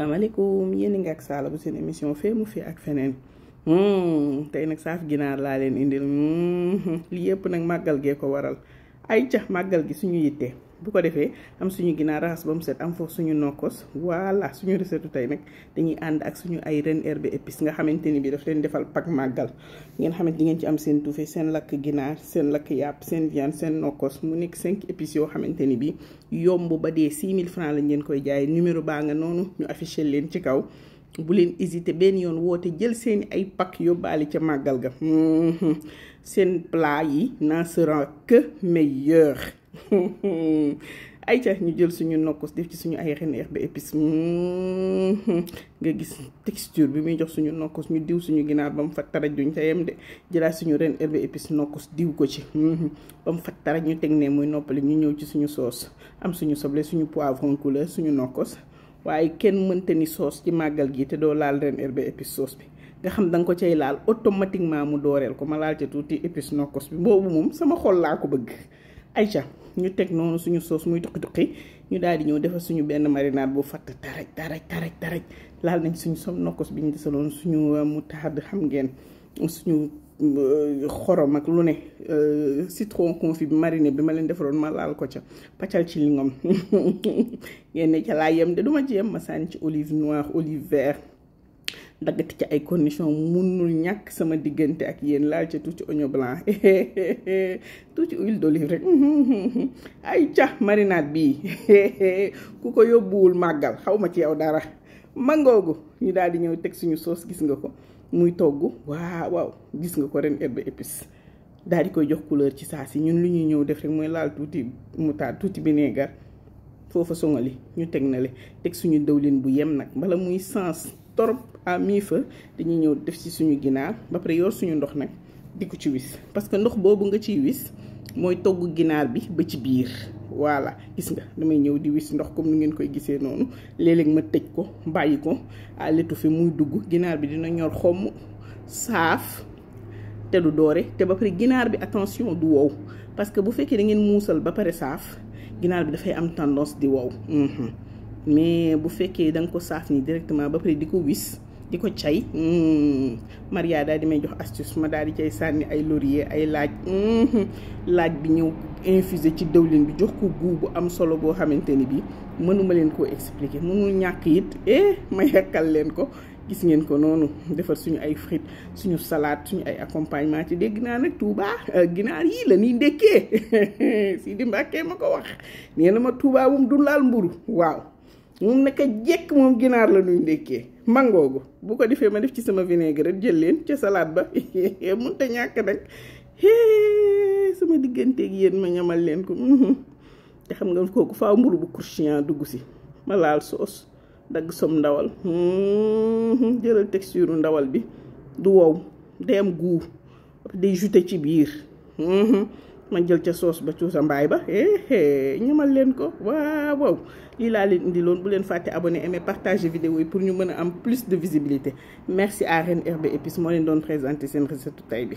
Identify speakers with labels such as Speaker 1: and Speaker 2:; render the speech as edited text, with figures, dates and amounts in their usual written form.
Speaker 1: salaamaaleykum yéen a ngi ak Sala bu seen émission fee mu fi ak feneen tey nag saaf ginaar laa leen indil lii yëpp nag màggal gee ko waral ay ca màggal gi suñu yitte bu ko defee am suñu ginaar raxas ba mu set am foofu suñu nokkos voilà suñu recette tey nag dañuy ànd ak suñu ay Reen Herbes et Épices nga xamante ni bi daf leen defal pak màggal ngeen xamante di ngeen ci am seen tuufe seen lakk ginaar seen lakk yàpp seen viande seen nokkos mu nekk 5 épices yoo xamante ni bi yomb ba dee 6000 francs lañ leen koy jaay numéro baa nga noonu ñu affiché leen ci kaw bu leen hésité benn yoon woote jël seeni ay pak yóbbaale ca màggal ga seen plat yi n'en sera que meilleur ayca ñu jël suñu nokkos def ci suñu ay Reen Herbes et Épices nga gis texture bi muy jox suñu nokkos ñu diw suñu ginaar ba mu fat taraj duñ ca yem de jëlaat suñu Reen Herbes et Épices nokkos diw ko ci ba mu fat taraj ñu teg ne muy noppali ñu ñëw ci suñu soos am suñu soble suñu poivron couleur suñu nokkos waaye kenn mënta ni soos ci màggal gi te doo laal Reen Herbes et Épices soos bi nga xam da nga ko cay laal automatiquement mu dooreel ko ma laal ca tuuti épice nokkos bi boobu moom sama xol laa ko bëgg ayca ñu teg noonu suñu soos muy duqi ñu daal di ñëw defar suñu benn marinade bu fatt taraj laal nañ suñu som nokkos bi ñu desaloon suñu moutarde xam ngeen suñu xorom ak lu ne citron confit bi mariné bi ma leen defaroon ma laal ko ca paccal ci lingom ngeen ne ca laa yem de duma ci yem ma sànni ci olive noire olive vert daggati ci ay conditions munul ñàkk sama diggante ak yéen laal ca tuuti oignon blanc tuuti huile d'olive rek ay ca marinade bii ku ko yóbbuwul màggal xaw ma ci yow dara mangoogu ñu daal di ñëw teg suñu sauce gis nga ko muy togg waaw gis nga ko Reen Herbes et Épices daal di koy jox couleur ci saa si ñun lu ñuy ñëw def rek mooy laal tuuti moutarde tuuti vinaigre foofa songali ñu teg na le teg suñu dëwlin bu yem nag bala muy sens torop à mi-feu dañuy ñëw def ci suñu ginaar ba pare yor suñu ndox nag di ko ci wis parce que ndox boobu nga ciy wis mooy togg ginaar bi ba ci biir voilà gis nga damay ñëw di wis ndox comme ni ngeen koy gisee noonu léeg-léeg ma tëj ko bàyyi ko à l'étouffée muy dugg ginaar bi dina ñor xomm saaf te du doore te ba pare ginaar bi attention du wow parce que bu fekkee da ngeen muusal ba pare saaf ginaar bi dafay am tendance di wow mais bu fekkee da nga ko saaf nii directement ba pare di ko wis di ko cay Maria daal di may jox astuce ma daal di cay sànni ay laurier ay laaj bi ñëw infusé ci dëwlin bi jox ko goût bu am solo boo xamante ni bi mënuma leen koo expliquer mënul ñàkk it ma yekkal leen ko gis ngeen ko noonu defar suñu ay frites suñu salade suñu ay accompagnement ci dégg naa nag Touba ginaar yii la ñuy ndekkee si di Mbàkke ma ko wax nee na ma Touba moom du laal mburu waaw moom naka jekk moom ginaar la ñuy ndekkee mangoogu bu ko defee ma def ci sama vinaigre jël leen ca salade ba mënta ñàkk nag sama digganteeg yéen ma ñamal leen ko te xam nga kooku faaw mburu bu croustillant dugg si ma laal soos dagg som ndawal jëlal texture ndawal bi du wow day am goût day juté ci biir ma jël ca sauce ba cuusa mbaay ba ñamal leen ko waaw lii laa leen indi loon bu leen fàtte abonné aimer partager vidéo yi pour ñu mën a am plus de visibilité merci à Reen Herbes et Épices moo leen doon présenter seen recette tey bi